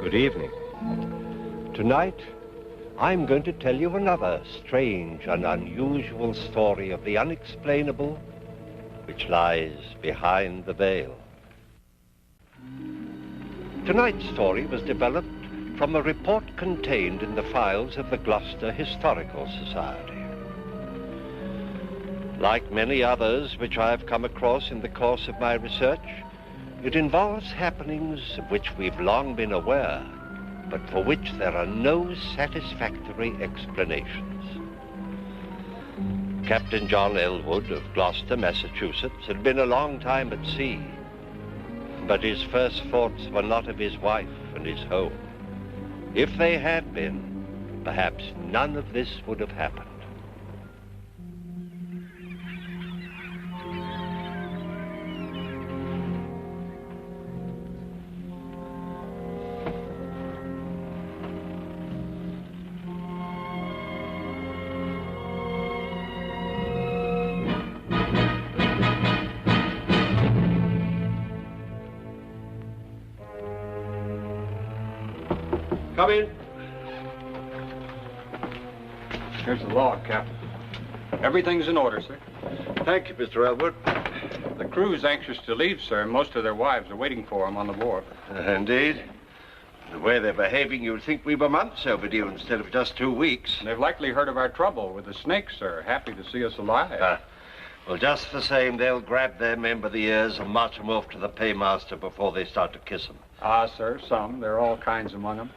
Good evening. Tonight, I'm going to tell you another strange and unusual story of the unexplainable which lies behind the veil. Tonight's story was developed from a report contained in the files of the Gloucester Historical Society. Like many others which I have come across in the course of my research, it involves happenings of which we've long been aware, but for which there are no satisfactory explanations. Captain John Elwood of Gloucester, Massachusetts, had been a long time at sea, but his first thoughts were not of his wife and his home. If they had been, perhaps none of this would have happened. Come in. Here's the log, Captain. Everything's in order, sir. Thank you, Mr. Elwood. The crew's anxious to leave, sir. Most of their wives are waiting for them on the wharf. Indeed. The way they're behaving, you'd think we were months overdue instead of just 2 weeks. They've likely heard of our trouble with the snakes, sir. Happy to see us alive. Well, just the same, they'll grab their men by the ears and march them off to the paymaster before they start to kiss them. Ah, sir, some. There are all kinds among them.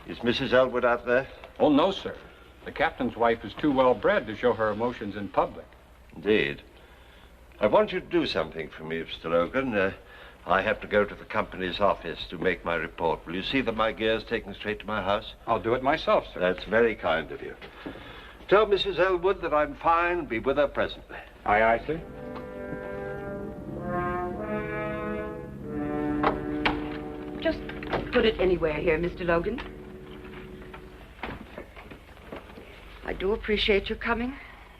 Is Mrs. Elwood out there? Oh, no, sir. The captain's wife is too well bred to show her emotions in public. Indeed. I want you to do something for me, Mr. Logan. I have to go to the company's office to make my report. Will you see that my gear's taken straight to my house? I'll do it myself, sir. That's very kind of you. Tell Mrs. Elwood that I'm fine. Be with her presently. Aye, aye, sir. Just put it anywhere here, Mr. Logan. I do appreciate your coming.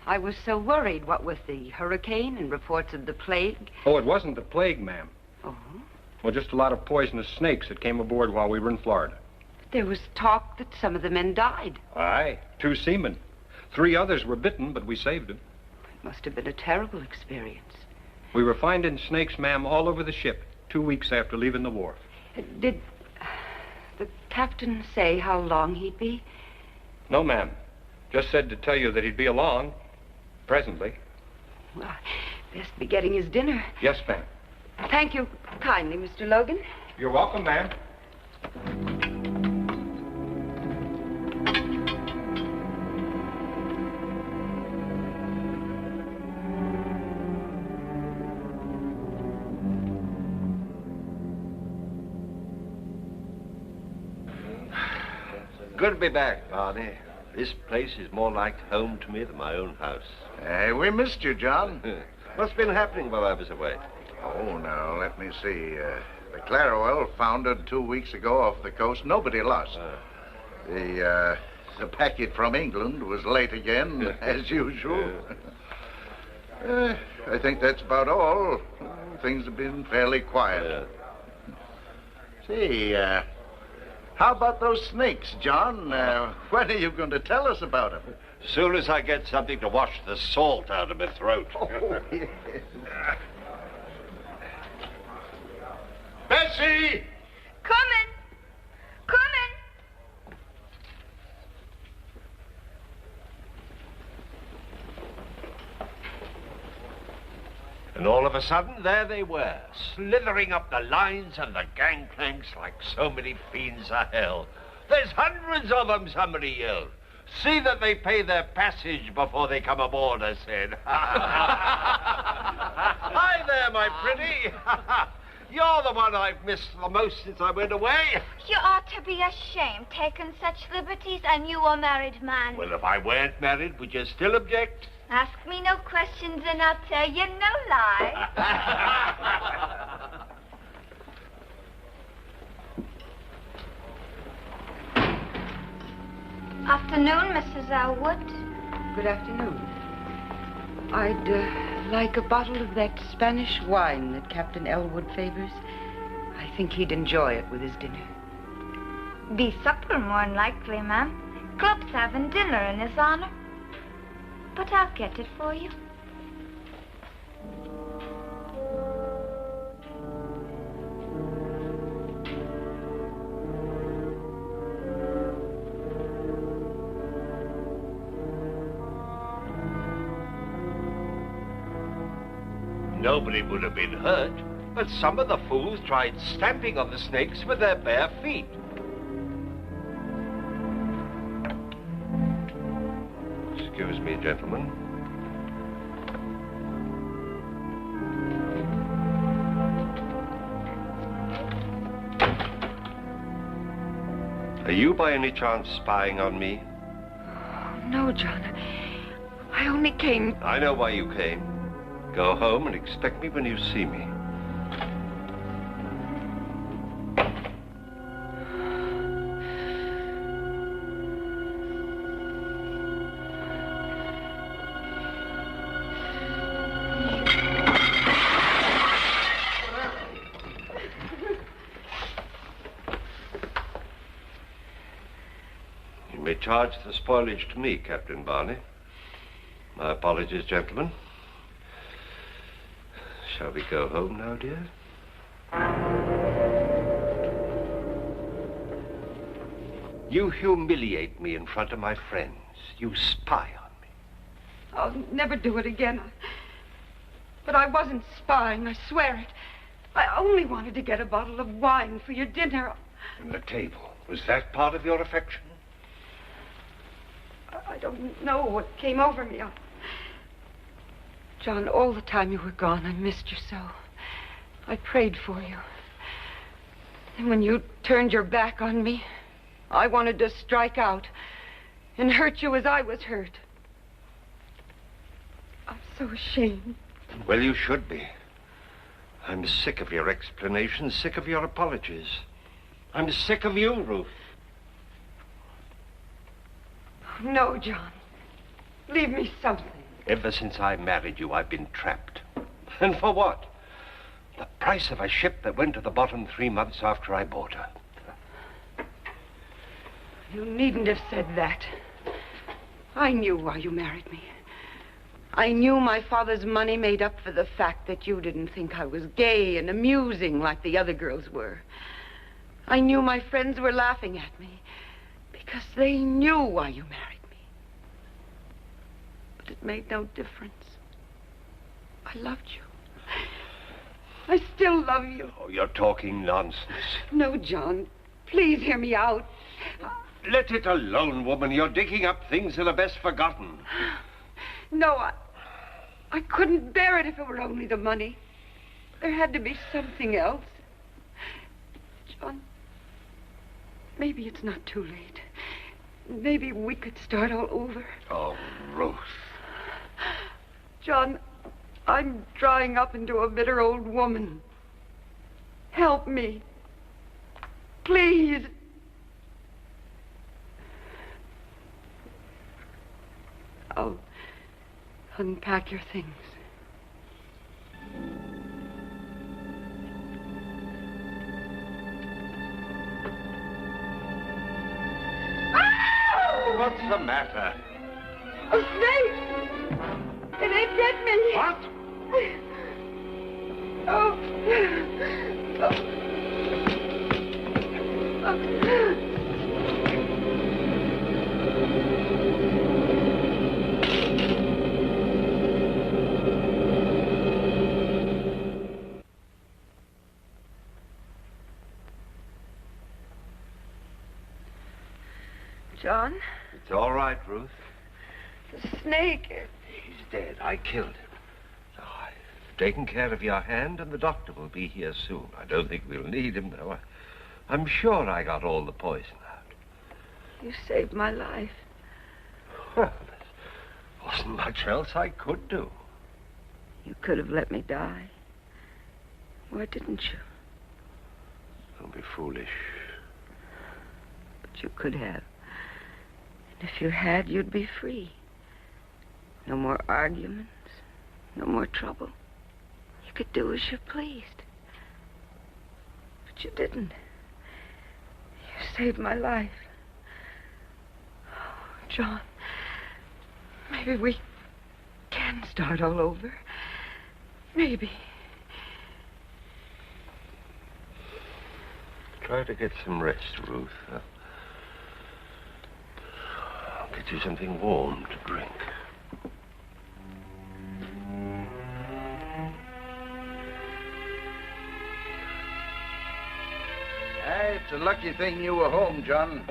I was so worried, what with the hurricane and reports of the plague. Oh, it wasn't the plague, ma'am. Oh? Well, just a lot of poisonous snakes that came aboard while we were in Florida. There was talk that some of the men died. Aye, 2 seamen. 3 others were bitten, but we saved them. It must have been a terrible experience. We were finding snakes, ma'am, all over the ship 2 weeks after leaving the wharf. Did the captain say how long he'd be? No, ma'am. Just said to tell you that he'd be along presently. Well, best be getting his dinner. Yes, ma'am. Thank you kindly, Mr. Logan. You're welcome, ma'am. Good to be back, Barney. This place is more like home to me than my own house. Hey, we missed you, John. What's been happening while I was away? Oh, now, let me see. The Clarowell foundered 2 weeks ago off the coast. Nobody lost. The packet from England was late again, as usual. I think that's about all. Things have been fairly quiet. See, how about those snakes, John? When are you going to tell us about them? As soon as I get something to wash the salt out of my throat. Oh, yes. Bessie! Coming! Coming! And all of a sudden, there they were, slithering up the lines and the gangplanks like so many fiends of hell. There's hundreds of them, somebody yelled. See that they pay their passage before they come aboard, I said. Hi there, my pretty. You're the one I've missed the most since I went away. You ought to be ashamed, taking such liberties, and you a married man. Well, if I weren't married, would you still object? Ask me no questions, and I'll tell you no lie. Afternoon, Mrs. Elwood. Good afternoon. I'd Like a bottle of that Spanish wine that Captain Elwood favors. I think he'd enjoy it with his dinner. Be supper more than likely, ma'am. Club's having dinner in his honor. But I'll get it for you. Nobody would have been hurt, but some of the fools tried stamping on the snakes with their bare feet. Excuse me, gentlemen. Are you by any chance spying on me? No, John. I only came... I know why you came. Go home and expect me when you see me. You may charge the spoilage to me, Captain Barney. My apologies, gentlemen. Shall we go home now, dear? You humiliate me in front of my friends. You spy on me. I'll never do it again. But I wasn't spying, I swear it. I only wanted to get a bottle of wine for your dinner. And the table, was that part of your affection? I don't know what came over me. John, all the time you were gone, I missed you so. I prayed for you. And when you turned your back on me, I wanted to strike out and hurt you as I was hurt. I'm so ashamed. Well, you should be. I'm sick of your explanations, sick of your apologies. I'm sick of you, Ruth. No, John. Leave me something. Ever since I married you, I've been trapped. And for what? The price of a ship that went to the bottom 3 months after I bought her. You needn't have said that. I knew why you married me. I knew my father's money made up for the fact that you didn't think I was gay and amusing like the other girls were. I knew my friends were laughing at me because they knew why you married. It made no difference. I loved you. I still love you. Oh, you're talking nonsense. No, John. Please hear me out. Let it alone, woman. You're digging up things that are best forgotten. No, I couldn't bear it if it were only the money. There had to be something else. John, maybe it's not too late. Maybe we could start all over. Oh, Ruth. John, I'm drying up into a bitter old woman. Help me. Please. I'll unpack your things. What's the matter? A snake! It ain't bit me! What? Oh. John? It's all right, Ruth. The snake. He's dead. I killed him. I've taken care of your hand, and the doctor will be here soon. I don't think we'll need him, though. I'm sure I got all the poison out. You saved my life. Well, there wasn't much else I could do. You could have let me die. Why didn't you? Don't be foolish. But you could have. And if you had, you'd be free. No more arguments. No more trouble. You could do as you pleased. But you didn't. You saved my life. Oh, John, maybe we can start all over. Maybe. Try to get some rest, Ruth. I'll get you something warm to drink. It's a lucky thing you were home, John.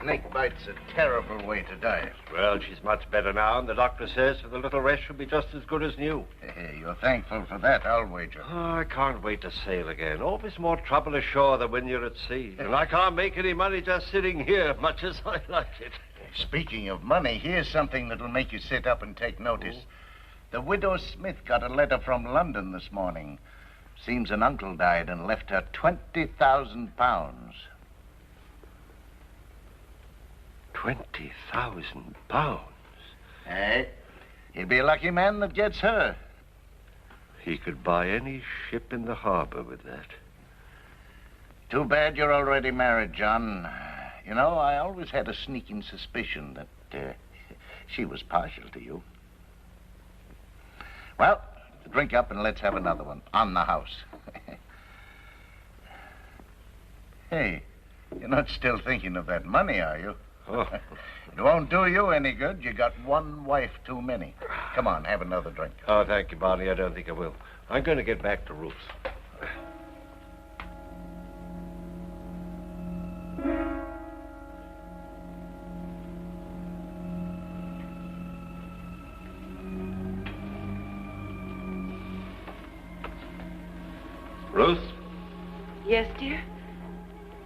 Snake bite's a terrible way to die. Well, she's much better now, and the doctor says with a little rest she'll be just as good as new. Hey, you're thankful for that, I'll wager. Oh, I can't wait to sail again. Always more trouble ashore than when you're at sea. And I can't make any money just sitting here, much as I like it. Speaking of money, here's something that'll make you sit up and take notice. The widow Smith got a letter from London this morning. Seems an uncle died and left her £20,000. £20,000? Hey, he'll be a lucky man that gets her. He could buy any ship in the harbor with that. Too bad you're already married, John. You know, I always had a sneaking suspicion that she was partial to you. Well, drink up and let's have another one on the house. Hey, you're not still thinking of that money, are you? Oh. It won't do you any good. You got one wife too many. Come on, have another drink. Oh, thank you, Barney. I don't think I will. I'm going to get back to Ruth. Ruth? Yes, dear?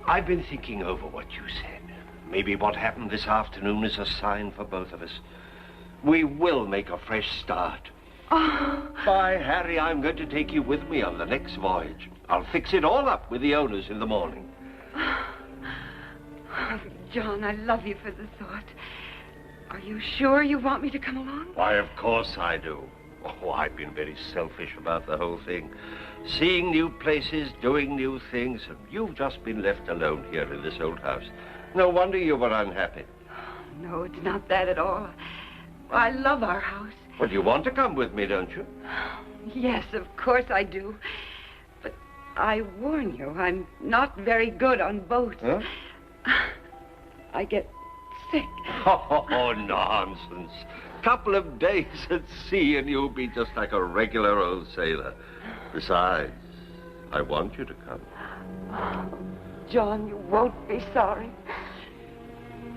I've been thinking over what you said. Maybe what happened this afternoon is a sign for both of us. We will make a fresh start. Oh. By Harry, I'm going to take you with me on the next voyage. I'll fix it all up with the owners in the morning. Oh, John, I love you for the thought. Are you sure you want me to come along? Why, of course I do. Oh, I've been very selfish about the whole thing. Seeing new places, doing new things, and you've just been left alone here in this old house. No wonder you were unhappy. Oh, no, it's not that at all. I love our house. Well, you want to come with me, don't you? Yes, of course I do. But I warn you, I'm not very good on boats. Huh? I get sick. Oh, nonsense. Couple of days at sea and you'll be just like a regular old sailor. Besides, I want you to come. Oh, John, you won't be sorry.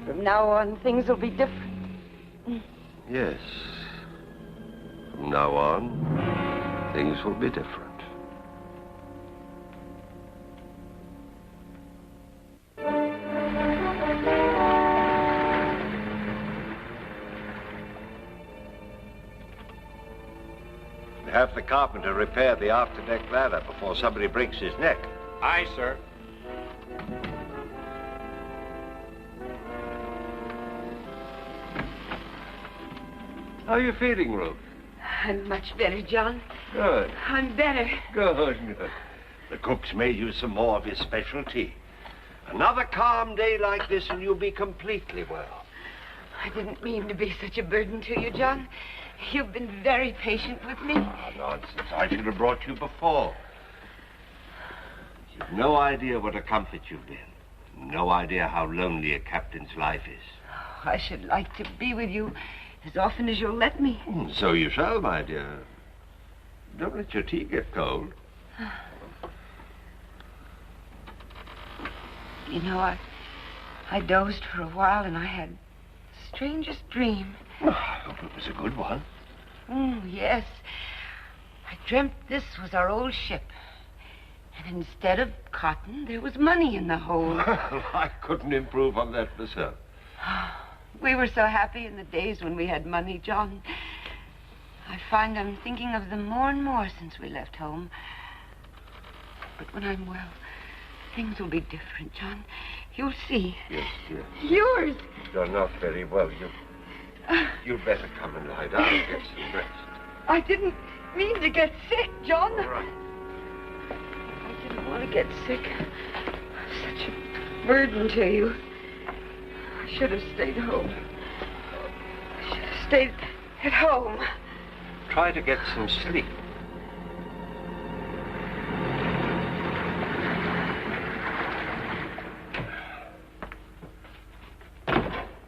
From now on, things will be different. Yes. From now on, things will be different. Have the carpenter repair the afterdeck ladder before somebody breaks his neck. Aye, sir. How are you feeling, Ruth? I'm much better, John. Good. I'm better. Good. The cook's made you some more of his specialty. Another calm day like this and you'll be completely well. I didn't mean to be such a burden to you, John. You've been very patient with me. Oh, nonsense. I should have brought you before. You've no idea what a comfort you've been. No idea how lonely a captain's life is. Oh, I should like to be with you as often as you'll let me. So you shall, my dear. Don't let your tea get cold. You know, I dozed for a while and I had the strangest dream. Oh, I hope it was a good one. Yes. I dreamt this was our old ship. And instead of cotton, there was money in the hold. Well, I couldn't improve on that myself. We were so happy in the days when we had money, John. I find I'm thinking of them more and more since we left home. But when I'm well, things will be different, John. You'll see. Yes. Yours. You're not very well. You'd better come and lie down and get some rest. I didn't mean to get sick, John. All right. I didn't want to get sick. Such a burden to you. I should have stayed home. I should have stayed at home. Try to get some sleep.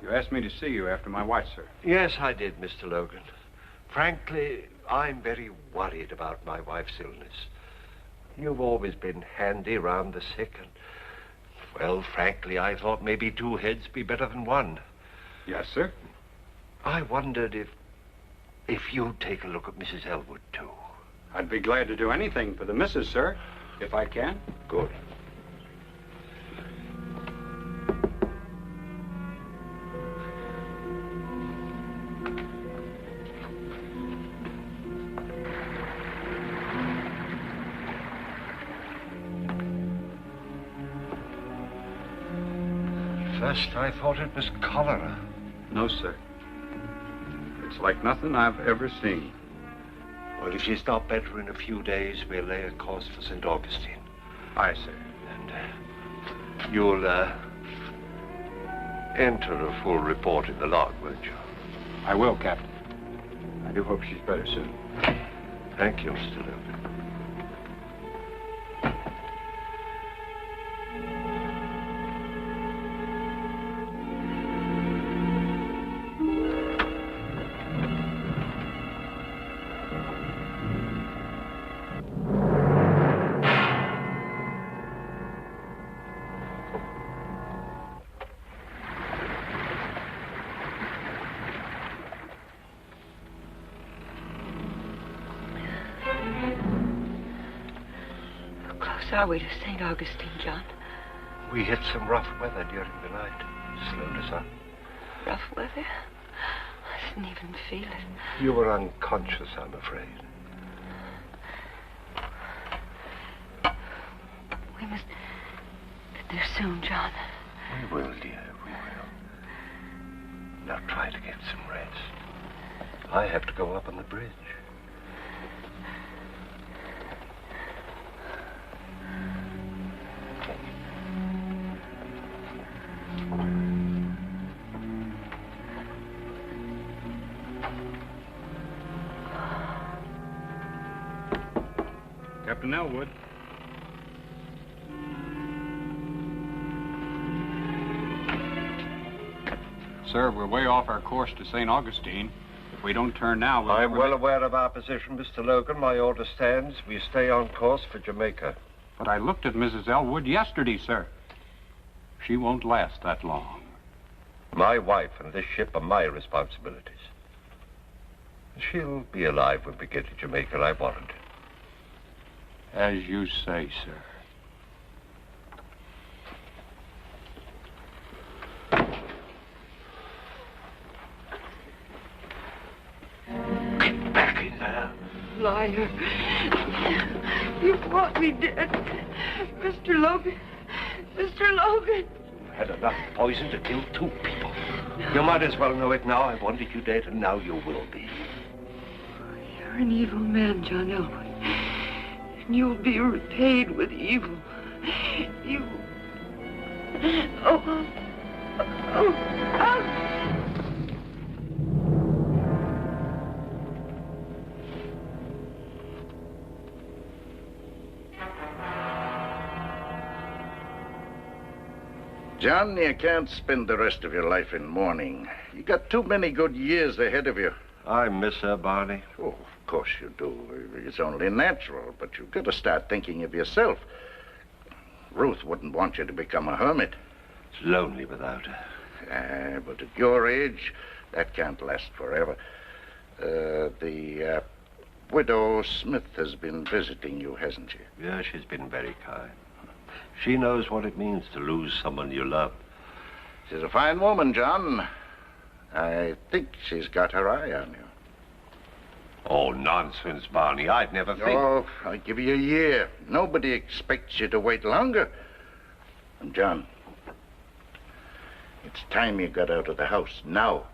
You asked me to see you after my watch, sir. Yes, I did, Mr. Logan. Frankly, I'm very worried about my wife's illness. You've always been handy round the sick, and, well, frankly, I thought maybe two heads be better than one. Yes, sir. I wondered if you'd take a look at Mrs. Elwood, too. I'd be glad to do anything for the missus, sir, if I can. Good. First, I thought it was cholera. No, sir. It's like nothing I've ever seen. Well, if she's not better in a few days, we'll lay a course for St. Augustine. Aye, sir. And you'll enter a full report in the log, won't you? I will, Captain. I do hope she's better soon. Thank you, Mr. Logan. Are we to St. Augustine, John? We hit some rough weather during the night. Slowed us up. Rough weather? I didn't even feel it. You were unconscious, I'm afraid. We must get there soon, John. We will, dear, we will. Now try to get some rest. I have to go up on the bridge. Captain Elwood. Sir, we're way off our course to St. Augustine. If we don't turn now, we'll I'm never well make- aware of our position, Mr. Logan. My order stands. We stay on course for Jamaica. But I looked at Mrs. Elwood yesterday, sir. She won't last that long. My wife and this ship are my responsibilities. She'll be alive when we get to Jamaica, I warrant. As you say, sir. Get back in there. Liar. You want me dead. Mr. Logan. Mr. Logan. You had enough poison to kill two people. You might as well know it now. I wanted you dead, and now you will be. You're an evil man, John Elwood. And you'll be repaid with evil. You... Oh. John, you can't spend the rest of your life in mourning. You got too many good years ahead of you. I miss her, Barney. Oh, of course you do. It's only natural, but you've got to start thinking of yourself. Ruth wouldn't want you to become a hermit. It's lonely without her. But at your age, that can't last forever. The widow Smith has been visiting you, hasn't she? Yeah, she's been very kind. She knows what it means to lose someone you love. She's a fine woman, John. I think she's got her eye on you. Oh, nonsense, Barney. I'd never think... Oh, I'll give you a year. Nobody expects you to wait longer. And, John, it's time you got out of the house. Now.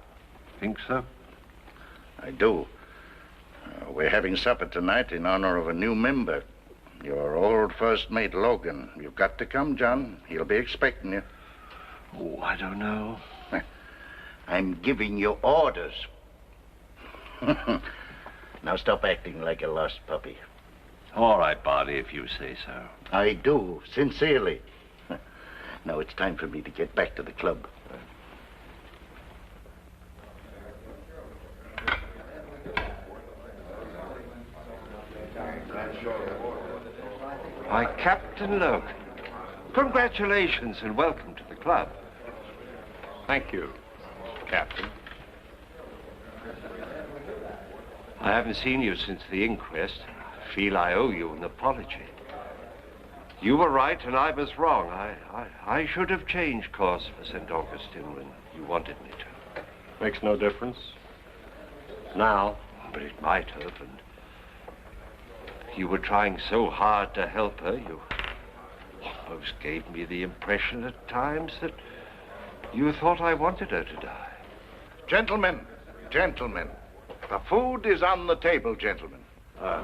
Think so? I do. We're having supper tonight in honor of a new member. Your old first mate, Logan. You've got to come, John. He'll be expecting you. Oh, I don't know. I'm giving you orders. Now stop acting like a lost puppy. All right, Barney, if you say so. I do, sincerely. Now it's time for me to get back to the club. Why, Captain Logan, congratulations and welcome to the club. Thank you, Captain. I haven't seen you since the inquest. I feel I owe you an apology. You were right and I was wrong. I should have changed course for St. Augustine when you wanted me to. Makes no difference. Now. But it might have, and you were trying so hard to help her, you almost gave me the impression at times that you thought I wanted her to die. Gentlemen, gentlemen. The food is on the table, gentlemen. Clumsy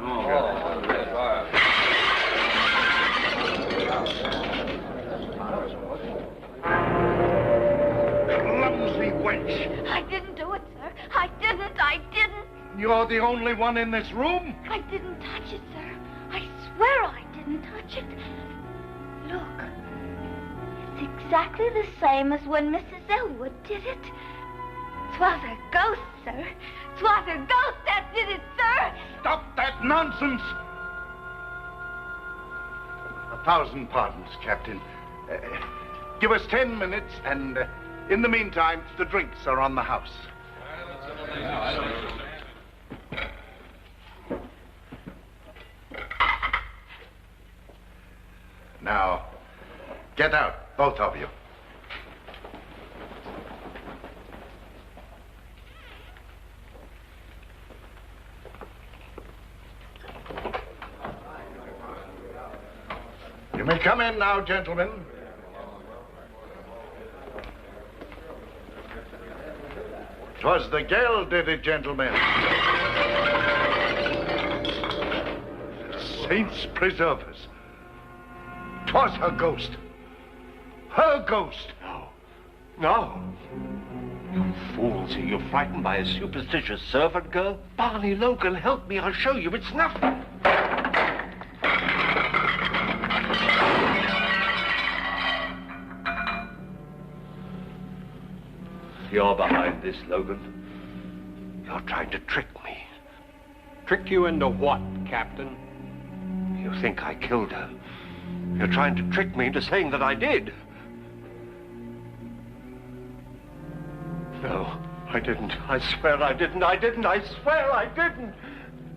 wench. I didn't do it, sir. I didn't. You're the only one in this room? I didn't touch it, sir. I swear I didn't touch it. Look. It's exactly the same as when Mrs. Elwood did it. 'Twas a ghost, sir. 'Twas a ghost that did it, sir. Stop that nonsense. 1,000 pardons, Captain. Give us 10 minutes, and in the meantime, the drinks are on the house. Now, get out, both of you. You may come in now, gentlemen. 'Twas the gal did it, gentlemen. Saints preserve us. 'Twas her ghost. Her ghost. No. You fools, are you frightened by a superstitious servant girl? Barney Logan, help me. I'll show you. It's nothing. You're behind this, Logan. You're trying to trick me. Trick you into what, Captain? You think I killed her. You're trying to trick me into saying that I did. No, I didn't. I swear I didn't. I swear I didn't.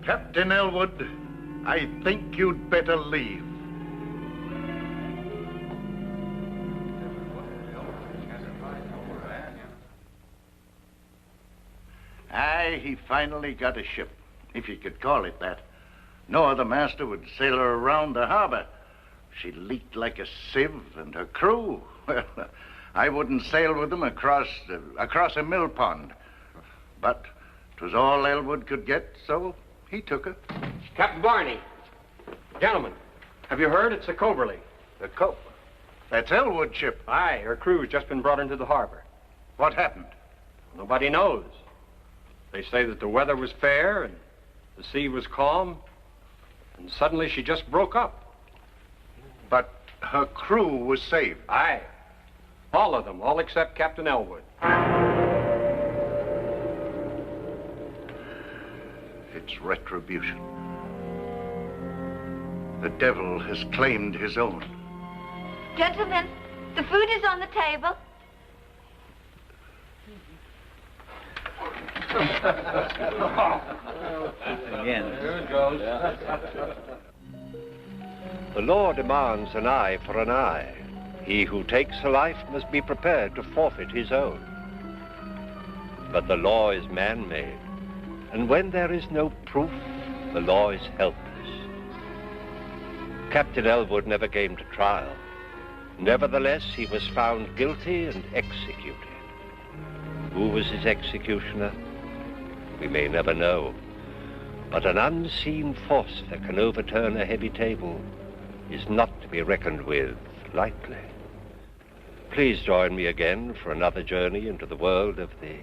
Captain Elwood, I think you'd better leave. Aye, he finally got a ship, if you could call it that. No other master would sail her around the harbor. She leaked like a sieve, and her crew, well, I wouldn't sail with them across a mill pond. But 'twas all Elwood could get, so he took her. Captain Barney. Gentlemen, have you heard? It's the Coverley. The Cope. That's Elwood's ship. Aye, her crew's just been brought into the harbor. What happened? Nobody knows. They say that the weather was fair and the sea was calm, and suddenly she just broke up. But her crew was saved. Aye. All of them, all except Captain Elwood. It's retribution. The devil has claimed his own. Gentlemen, the food is on the table. Again. There it goes. The law demands an eye for an eye. He who takes a life must be prepared to forfeit his own. But the law is man-made, and when there is no proof, the law is helpless. Captain Elwood never came to trial. Nevertheless, he was found guilty and executed. Who was his executioner? We may never know. But an unseen force that can overturn a heavy table is not to be reckoned with lightly. Please join me again for another journey into the world of the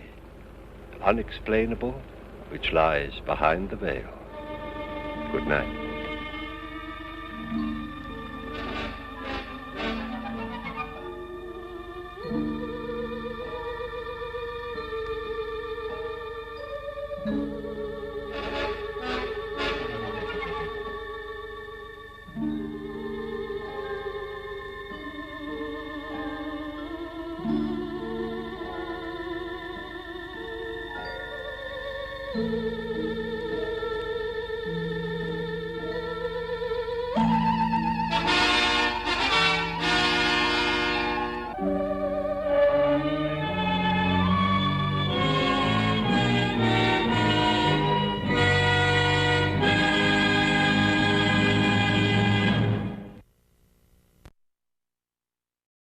unexplainable which lies behind the veil. Good night.